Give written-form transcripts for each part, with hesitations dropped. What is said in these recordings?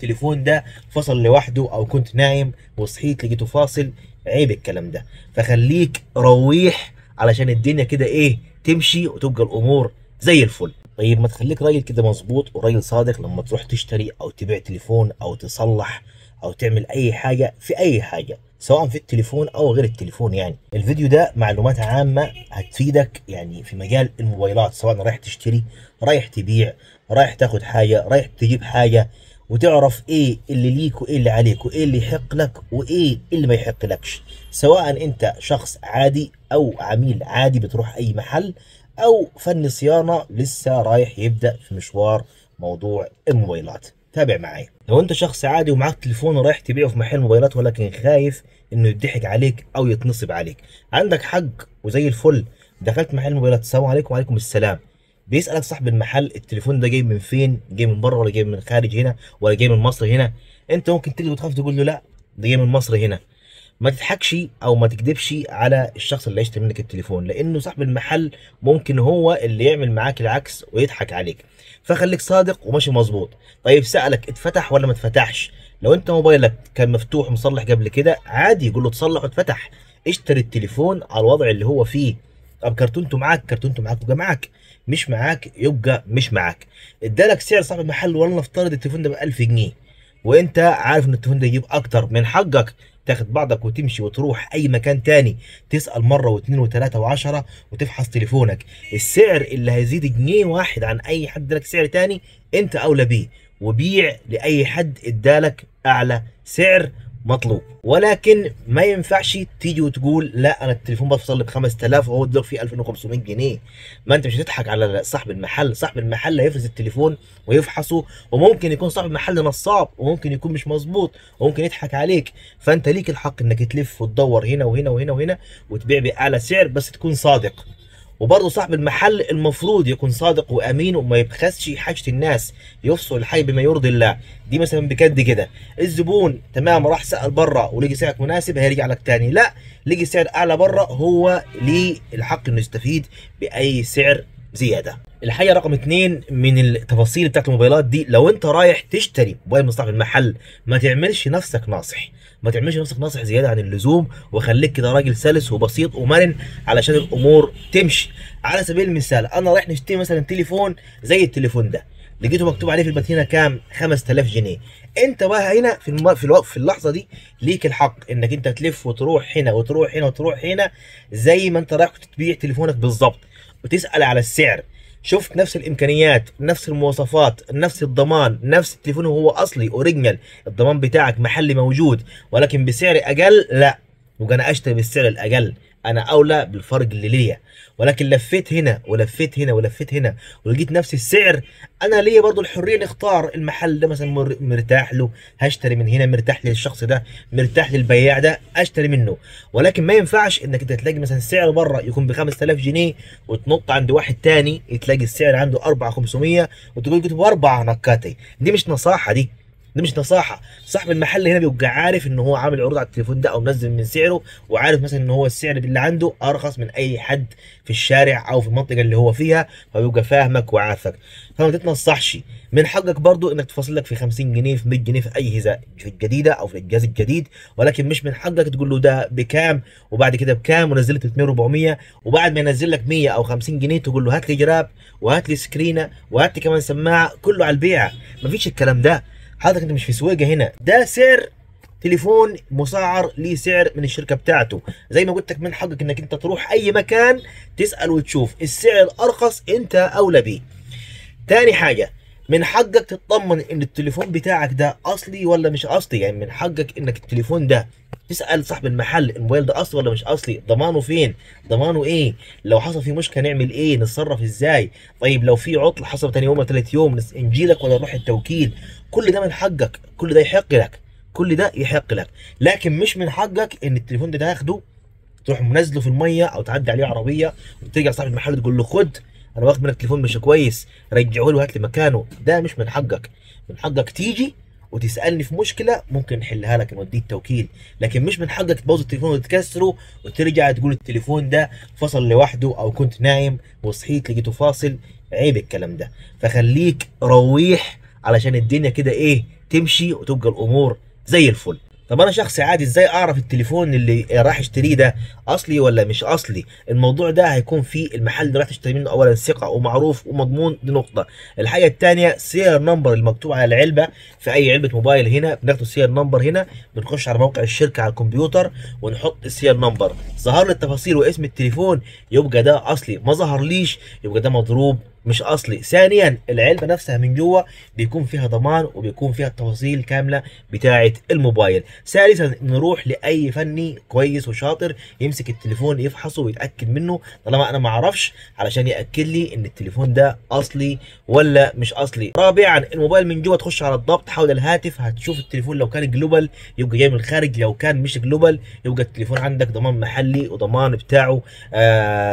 التليفون ده فصل لوحده، او كنت نايم وصحيت لقيته فاصل. عيب الكلام ده. فخليك رويح علشان الدنيا كده ايه تمشي وتبقى الامور زي الفل. طيب ما تخليك راجل كده مظبوط وراجل صادق لما تروح تشتري او تبيع تليفون او تصلح او تعمل اي حاجه في اي حاجه، سواء في التليفون او غير التليفون. يعني الفيديو ده معلومات عامه هتفيدك يعني في مجال الموبايلات، سواء رايح تشتري، رايح تبيع، رايح تاخد حاجه، رايح تجيب حاجه، وتعرف ايه اللي ليك وايه اللي عليك وايه اللي يحق لك وايه اللي ما يحق لكش، سواء انت شخص عادي او عميل عادي بتروح اي محل، او فني صيانه لسه رايح يبدا في مشوار موضوع الموبايلات. تابع معايا. لو انت شخص عادي ومعاك تليفون ورايح تبيعه في محل موبايلات ولكن خايف انه يضحك عليك او يتنصب عليك، عندك حق وزي الفل. دخلت محل موبايلات، السلام عليكم. وعليكم السلام. بيسألك صاحب المحل التليفون ده جاي من فين؟ جاي من بره ولا جاي من خارج هنا ولا جاي من مصر هنا؟ انت ممكن تيجي وتخاف تقول له لا ده جاي من مصر هنا. ما تضحكش او ما تكذبش على الشخص اللي هيشتري منك التليفون، لانه صاحب المحل ممكن هو اللي يعمل معاك العكس ويضحك عليك. فخليك صادق وماشي مظبوط. طيب سألك اتفتح ولا ما اتفتحش؟ لو انت موبايلك كان مفتوح ومصلح قبل كده عادي يقول له تصلح واتفتح. اشتري التليفون على الوضع اللي هو فيه. طب كرتونته معاك، كرتونته معاك يبقى معاك، مش معاك يبقى مش معاك. ادالك سعر صاحب المحل، والله نفترض التليفون ده ب 1000 جنيه، وانت عارف ان التليفون ده يجيب اكتر. من حقك تاخد بعضك وتمشي وتروح اي مكان تاني، تسأل مرة واثنين وثلاثة وعشرة وتفحص تليفونك. السعر اللي هيزيد جنيه واحد عن اي حد لك سعر تاني انت اولى بيه، وبيع لاي حد ادالك اعلى سعر مطلوب. ولكن ما ينفعش تيجي وتقول لا انا التليفون بفصل لي ب 5000 وهو دلوقتي فيه 2500 جنيه. ما انت مش هتضحك على صاحب المحل. صاحب المحل هيفرز التليفون ويفحصه، وممكن يكون صاحب المحل نصاب وممكن يكون مش مظبوط وممكن يضحك عليك. فانت ليك الحق انك تلف وتدور هنا وهنا وهنا وهنا وتبيع باعلى سعر، بس تكون صادق. وبرضه صاحب المحل المفروض يكون صادق وامين وما يبخسش حاجه الناس، يفصل الحي بما يرضي الله. دي مثلا بجد كده الزبون تمام راح سال بره ولقي سعرك مناسب هيرجع لك تاني، لا لقي سعر اعلى بره هو ليه الحق انه يستفيد باي سعر زياده. الحاجه رقم 2 من التفاصيل بتاعت الموبايلات دي، لو انت رايح تشتري موبايل من صاحب المحل ما تعملش نفسك ناصح. ما تعملش نفسك ناصح زياده عن اللزوم، وخليك كده راجل سلس وبسيط ومرن علشان الامور تمشي. على سبيل المثال انا رايح نشتري مثلا تليفون زي التليفون ده، لقيته مكتوب عليه في الباترينا كام؟ 5000 جنيه. انت بقى هنا في اللحظه دي ليك الحق انك انت تلف وتروح هنا وتروح هنا وتروح هنا زي ما انت رايح تبيع تليفونك بالظبط، وتسال على السعر. شفت نفس الامكانيات، نفس المواصفات، نفس الضمان، نفس التليفون هو اصلي اوريجينال، الضمان بتاعك محلي موجود ولكن بسعر اقل، لا يبقى انا اشتري بالسعر الاقل، انا اولى بالفرق اللي ليا. ولكن لفيت هنا ولفيت هنا ولفيت هنا ولقيت نفس السعر، انا ليا برضو الحريه نختار المحل ده مثلا مرتاح له هشتري من هنا، مرتاح للشخص ده، مرتاح للبياع ده اشتري منه. ولكن ما ينفعش انك انت تلاقي مثلا السعر بره يكون ب 5000 جنيه وتنط عند واحد تاني تلاقي السعر عنده 4500 وتقول جبت باربع نكاتي. دي مش نصاحه، دي مش نصاحه. صاحب المحل هنا بيبقى عارف ان هو عامل عروض على التليفون ده او منزل من سعره، وعارف مثلا ان هو السعر اللي عنده ارخص من اي حد في الشارع او في المنطقه اللي هو فيها، فبيبقى فاهمك وعارفك. فما تتنصحش. من حقك برضو انك تفاصل لك في 50 جنيه في 100 جنيه في اي هزاء في الجديده او في الجهاز الجديد، ولكن مش من حقك تقول له ده بكام وبعد كده بكام ونزلت 300 و400، وبعد ما ينزل لك 100 او 50 جنيه تقول له هات لي جراب وهات لي سكرينه وهات لي كمان سماعه، كله على البيع. مفيش الكلام ده. حضرتك انت مش في سويقه هنا، ده سعر تليفون مسعر ليه سعر من الشركه بتاعته. زي ما قلت لك من حقك انك انت تروح اي مكان تسال وتشوف السعر الارخص انت اولى بيه. تاني حاجه، من حقك تطمن ان التليفون بتاعك ده اصلي ولا مش اصلي. يعني من حقك انك التليفون ده تسال صاحب المحل الموبايل ده اصلي ولا مش اصلي، ضمانه فين، ضمانه ايه، لو حصل فيه مشكله نعمل ايه، نتصرف ازاي، طيب لو في عطل حصل تاني يوم ولا ثالث يوم نجي لك ولا نروح التوكيل. كل ده من حقك، كل ده يحق لك، كل ده يحق لك. لكن مش من حقك ان التليفون ده تاخده تروح منزله في الميه او تعدي عليه عربيه وترجع صاحب المحل تقول له خد انا واخد منك تليفون مش كويس رجعه له هات لي مكانه. ده مش من حقك. من حقك تيجي وتسالني في مشكله ممكن نحلها لك نوديه التوكيل، لكن مش من حقك تبوظ التليفون وتكسره وترجع تقول التليفون ده فصل لوحده او كنت نايم وصحيت لقيته فاصل. عيب الكلام ده. فخليك رويح علشان الدنيا كده ايه تمشي وتبقى الامور زي الفل. طب انا شخص عادي ازاي اعرف التليفون اللي راح اشتريه ده اصلي ولا مش اصلي؟ الموضوع ده هيكون في المحل اللي راح تشتري منه اولا ثقه ومعروف ومضمون، دي نقطه. الحاجه الثانيه سير نمبر المكتوب على العلبه، في اي علبه موبايل هنا بناخد السير نمبر، هنا بنخش على موقع الشركه على الكمبيوتر ونحط السير نمبر، ظهر لي التفاصيل واسم التليفون يبقى ده اصلي، ما ظهرليش يبقى ده مضروب مش اصلي. ثانيا العلبه نفسها من جوه بيكون فيها ضمان وبيكون فيها التفاصيل كامله بتاعه الموبايل. ثالثا نروح لاي فني كويس وشاطر يمسك التليفون يفحصه ويتاكد منه طالما انا ما اعرفش، علشان ياكد لي ان التليفون ده اصلي ولا مش اصلي. رابعا الموبايل من جوه تخش على الضبط حول الهاتف، هتشوف التليفون لو كان جلوبال يبقى جاي من الخارج، لو كان مش جلوبال يبقى التليفون عندك ضمان محلي وضمان بتاعه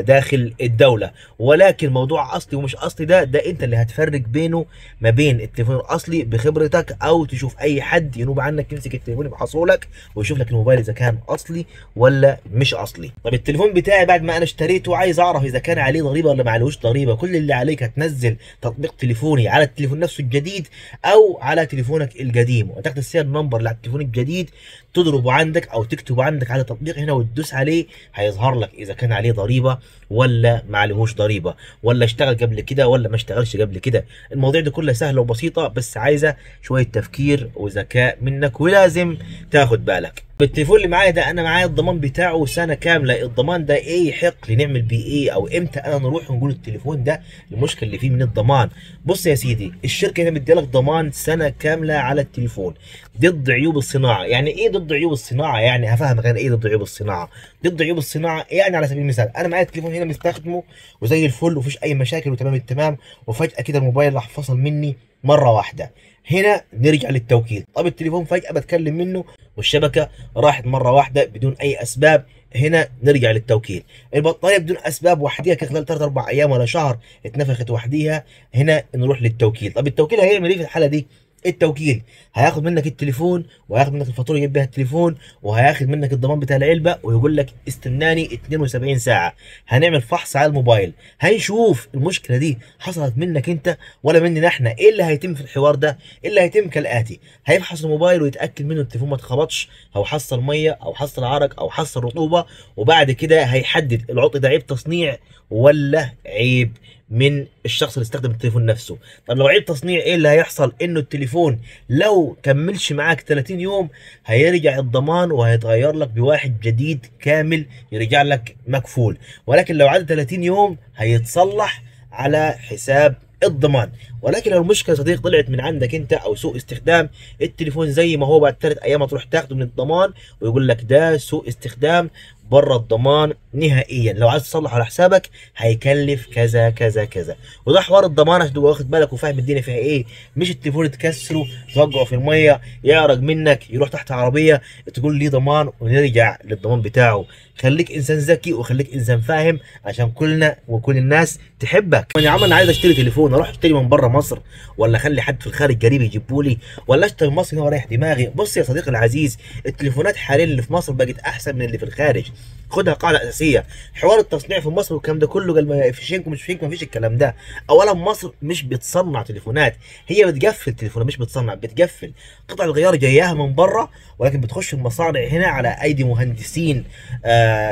داخل الدوله. ولكن موضوع اصلي ومش اصلي ده انت اللي هتفرق بينه ما بين التليفون الاصلي بخبرتك، او تشوف اي حد ينوب عنك يمسك التليفون يفحصه لك ويشوف لك الموبايل اذا كان اصلي ولا مش اصلي. طب التليفون بتاعي بعد ما انا اشتريته عايز اعرف اذا كان عليه ضريبه ولا ما عليهوش ضريبه. كل اللي عليك هتنزل تطبيق تليفوني على التليفون نفسه الجديد او على تليفونك القديم، وتاخد السير نمبر اللي على التليفون الجديد تضربه عندك او تكتبه عندك على التطبيق هنا وتدوس عليه، هيظهر لك اذا كان عليه ضريبه ولا ما عليهوش ضريبه، ولا اشتغل قبل كده ولا ما اشتغلش قبل كده. المواضيع دي كلها سهله وبسيطه بس عايزه شويه تفكير وذكاء منك ولازم تاخد بالك. بالتليفون اللي معايا ده انا معايا الضمان بتاعه سنه كامله. الضمان ده ايه يحق لي نعمل بيه ايه، او امتى انا نروح ونقول التليفون ده المشكله اللي فيه من الضمان؟ بص يا سيدي، الشركه هنا مديلك ضمان سنه كامله على التليفون ضد عيوب الصناعه. يعني ايه ضد عيوب الصناعه؟ يعني هفهمك انا ايه ضد عيوب الصناعه. ضد عيوب الصناعه يعني على سبيل المثال انا معايا التليفون هنا مستخدمه وزي الفل ومفيش اي مشاكل وتمام التمام، وفجاه كده الموبايل راح فصل مني مره واحده. هنا نرجع للتوكيل. طب التليفون فجاه بتكلم منه والشبكه راحت مره واحده بدون اي اسباب، هنا نرجع للتوكيل. البطاريه بدون اسباب وحديها خلال 3 4 ايام ولا شهر اتنفخت وحديها، هنا نروح للتوكيل. طب التوكيل هيعمل ايه في الحاله دي؟ التوكيل هياخد منك التليفون وهياخد منك الفاتوره يجيب بيها التليفون وهياخد منك الضمان بتاع العلبه ويقول لك استناني 72 ساعه، هنعمل فحص على الموبايل، هنشوف المشكله دي حصلت منك انت ولا مننا احنا. ايه اللي هيتم في الحوار ده؟ اللي هيتم كالاتي: هيفحص الموبايل ويتاكد منه التليفون ما اتخبطش او حصل ميه او حصل عرق او حصل رطوبه، وبعد كده هيحدد العطل ده عيب تصنيع ولا عيب من الشخص اللي استخدم التليفون نفسه. طب لو عيب تصنيع ايه اللي هيحصل؟ انه التليفون لو كملش معاك 30 يوم هيرجع الضمان وهيتغير لك بواحد جديد كامل يرجع لك مكفول، ولكن لو عدى 30 يوم هيتصلح على حساب الضمان. ولكن لو المشكله يا صديق طلعت من عندك انت او سوء استخدام، التليفون زي ما هو بعد 3 ايام هتروح تاخده من الضمان ويقول لك ده سوء استخدام بره الضمان نهائيا. لو عايز تصلح على حسابك هيكلف كذا كذا كذا. وده حوار الضمان عشان تبقى واخد بالك وفاهم الدنيا فيها ايه، مش التليفون تكسره توقعه في الميه يعرق منك يروح تحت عربيه تقول لي ضمان ونرجع للضمان بتاعه. خليك انسان ذكي وخليك انسان فاهم عشان كلنا وكل الناس تحبك. يا عم انا عايز اشتري تليفون اروح اشتري من بره مصر ولا اخلي حد في الخارج قريب يجيبه لي ولا اشتري مصري هنا ورايح دماغي؟ بص يا صديقي العزيز، التليفونات حاليا اللي في مصر بقت احسن من اللي في الخارج. خدها قاعده اساسيه. حوار التصنيع في مصر والكلام ده كله قال ما في شينك ومش فيك، ما فيش الكلام ده. اولا مصر مش بتصنع تليفونات، هي بتقفل تليفونات مش بتصنع، بتقفل. قطع الغيار جاياها من بره ولكن بتخش المصانع هنا على ايدي مهندسين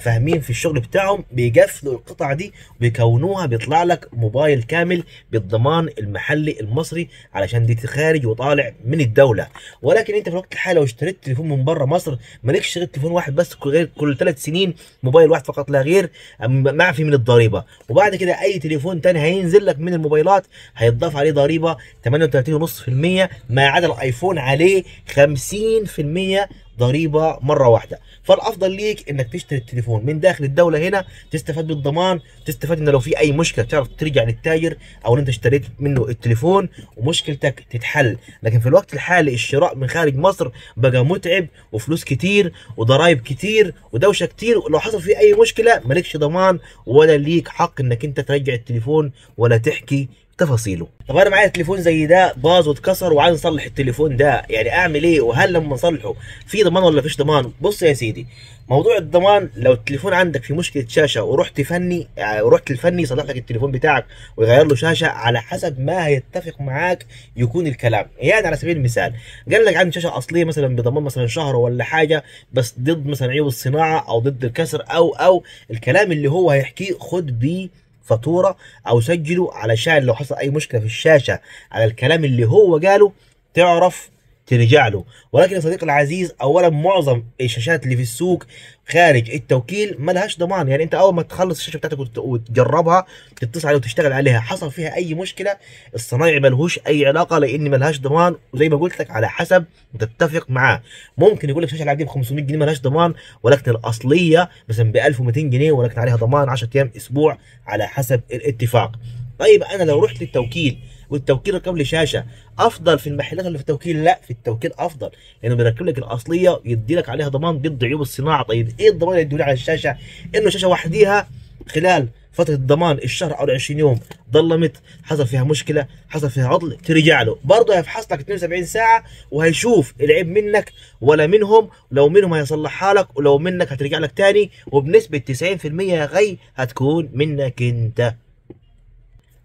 فاهمين في الشغل بتاعهم، بيقفلوا القطع دي وبيكونوها بيطلع لك موبايل كامل بالضمان المحلي المصري علشان دي خارج وطالع من الدوله. ولكن انت في الوقت الحالي لو اشتريت تليفون من بره مصر مالكش اشتريت تليفون واحد بس كل 3 سنين موبايل واحد فقط لا غير معفي من الضريبه، وبعد كده اي تليفون تاني هينزل لك من الموبايلات هيتضاف عليه ضريبه 38.5%، ما عدا الايفون عليه 50% ضريبه مره واحده. فالافضل ليك انك تشتري التليفون من داخل الدوله هنا، تستفاد بالضمان، تستفاد ان لو في اي مشكله تعرف ترجع للتاجر او انت اشتريت منه التليفون ومشكلتك تتحل. لكن في الوقت الحالي الشراء من خارج مصر بقى متعب وفلوس كتير وضرائب كتير ودوشه كتير، ولو حصل فيه اي مشكله مالكش ضمان ولا ليك حق انك انت ترجع التليفون ولا تحكي تفاصيله. طب انا معايا تليفون زي ده باظ واتكسر وعايز اصلح التليفون ده، يعني اعمل ايه؟ وهل لما اصلحه في ضمان ولا مفيش ضمان؟ بص يا سيدي، موضوع الضمان لو التليفون عندك في مشكله شاشه ورحت فني، ورحت الفني يصلح لك التليفون بتاعك ويغير له شاشه على حسب ما هيتفق معاك يكون الكلام. يعني على سبيل المثال قال لك عندي شاشه اصليه مثلا بضمان مثلا شهر ولا حاجه، بس ضد مثلا عيوب الصناعه او ضد الكسر او الكلام اللي هو هيحكيه، خد بيه فاتوره او سجله علشان لو حصل اي مشكله في الشاشه على الكلام اللي هو قاله تعرف ترجع له. ولكن يا صديقي العزيز، اولا معظم الشاشات اللي في السوق خارج التوكيل ما لهاش ضمان. يعني انت اول ما تخلص الشاشه بتاعتك وتجربها تتصل عليها وتشتغل عليها، حصل فيها اي مشكله الصنايعي ملهوش اي علاقه، لان ما لهاش ضمان. وزي ما قلت لك على حسب تتفق معاه. ممكن يقول لك الشاشه العاديه ب 500 جنيه ما لهاش ضمان، ولكن الاصليه مثلا ب 1200 جنيه ولكن عليها ضمان 10 ايام اسبوع على حسب الاتفاق. طيب انا لو رحت للتوكيل والتوكيل ركب لي شاشه، افضل في المحلات اللي في التوكيل؟ لا، في التوكيل افضل، لانه بيركب لك الاصليه يدي لك عليها ضمان ضد عيوب الصناعه. طيب ايه الضمان اللي يديه على الشاشه؟ انه الشاشه وحديها خلال فتره الضمان الشهر او 20 يوم ضلمت، حصل فيها مشكله، حصل فيها عطل، ترجع له برضه هيفحص لك 72 ساعه وهيشوف العيب منك ولا منهم. لو منهم هيصلحها لك، ولو منك هترجع لك تاني، وبنسبه 90% يا غي هتكون منك انت.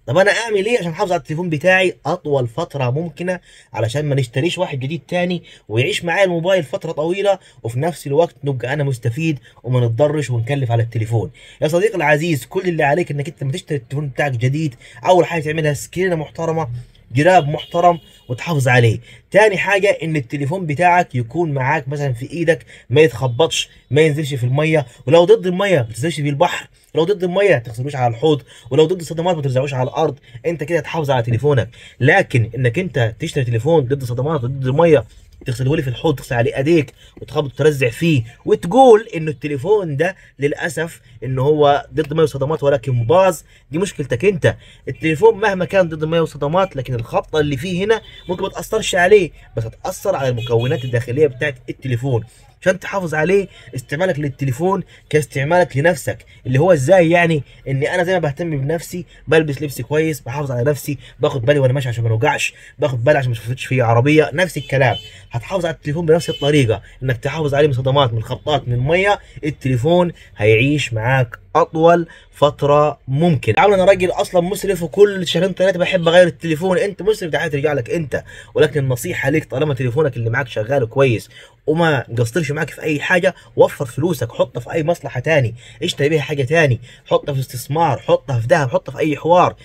طب انا اعمل ايه عشان احافظ على التليفون بتاعي اطول فتره ممكنه، علشان ما نشتريش واحد جديد تاني ويعيش معايا الموبايل فتره طويله، وفي نفس الوقت نبقى انا مستفيد وما نتضرش ونكلف على التليفون؟ يا صديقي العزيز، كل اللي عليك انك انت لما تشتري التليفون بتاعك جديد، اول حاجه تعملها سكرينه محترمه، جراب محترم، وتحافظ عليه. تاني حاجة ان التليفون بتاعك يكون معاك مثلا في ايدك، ما يتخبطش، ما ينزلش في المية، ولو ضد المية ما تنزلش في البحر، لو ضد المية ما تغسلوش على الحوض، ولو ضد الصدمات ما ترزعوش على الارض. انت كده تحافظ على تليفونك. لكن انك انت تشتري تليفون ضد صدمات وضد المية، تغسله لي في الحوض، تغسل عليه ايديك وتخبط ترزع فيه وتقول انه التليفون ده للاسف ان هو ضد ميه وصدمات ولكن باظ، دي مشكلتك انت. التليفون مهما كان ضد ميه وصدمات، لكن الخبطه اللي فيه هنا ممكن ما تاثرش عليه، بس هتاثر على المكونات الداخليه بتاعت التليفون. عشان تحافظ عليه استعمالك للتليفون كاستعمالك لنفسك، اللي هو ازاي؟ يعني اني انا زي ما بهتم بنفسي، بلبس لبس كويس، بحافظ على نفسي، باخد بالي وانا ماشي عشان ما نوجعش، باخد بالي عشان ما اشوفش في عربيه، نفس الكلام. هتحافظ على التليفون بنفس الطريقه، انك تحافظ عليه من صدمات، من خبطات، من ميه. التليفون هيعيش معاك اطول فتره ممكن. عامل انا راجل اصلا مسرف وكل شهرين ثلاثه بحب اغير التليفون، انت مسرف ده هترجع لك انت. ولكن النصيحه ليك، طالما تليفونك اللي معاك شغال كويس وما قصرش معاك في اي حاجه، وفر فلوسك، حطها في اي مصلحه تاني، اشتري بيها حاجه تاني، حطها في استثمار، حطها في ذهب، حطها في اي حوار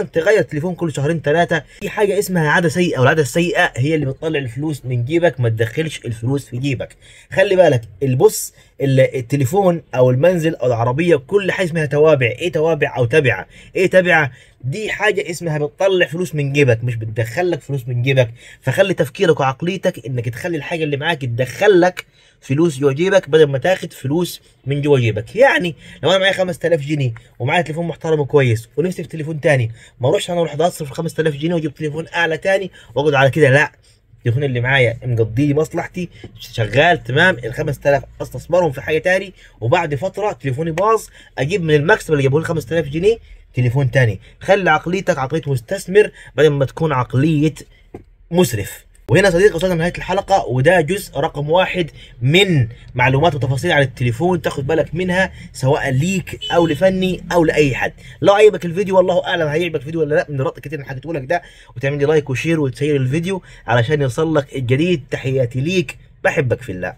انت تغير التليفون كل شهرين ثلاثه. في حاجه اسمها عاده سيئه، والعاده السيئه هي اللي بتطلع الفلوس من جيبك، ما تدخلش الفلوس في جيبك. خلي بالك، البص، التليفون او المنزل او العربيه كل حاجه اسمها توابع. ايه توابع او تبعه؟ ايه تبعه؟ دي حاجه اسمها بتطلع فلوس من جيبك، مش بتدخلك فلوس من جيبك. فخلي تفكيرك وعقليتك انك تخلي الحاجه اللي معاك تدخلك فلوس جوا جيبك بدل ما تاخد فلوس من جوا جيبك. يعني لو انا معايا 5000 جنيه ومعايا تليفون محترم وكويس ونفسي في تليفون تاني، ما اروحش انا اروح اصرف 5000 جنيه واجيب تليفون اعلى تاني واقعد على كده. لا، التليفون اللي معايا مقضي لي مصلحتي، شغال تمام، ال 5000 استثمرهم في حاجه تاني، وبعد فتره تليفوني باظ اجيب من المكسب اللي جابه لي 5000 جنيه تليفون تاني. خلي عقليتك عقليه مستثمر بدل ما تكون عقليه مسرف. وهنا صديقي وصلنا لنهايه الحلقه، وده جزء رقم 1 من معلومات وتفاصيل عن التليفون تاخد بالك منها، سواء ليك او لفني او لاي حد. لو عجبك الفيديو، والله اعلم هيعجبك الفيديو ولا لا من الرد كتير اللي حكيته لك ده، وتعمل لي لايك وشير وتسير الفيديو علشان يوصل لك الجديد. تحياتي ليك، بحبك في الله.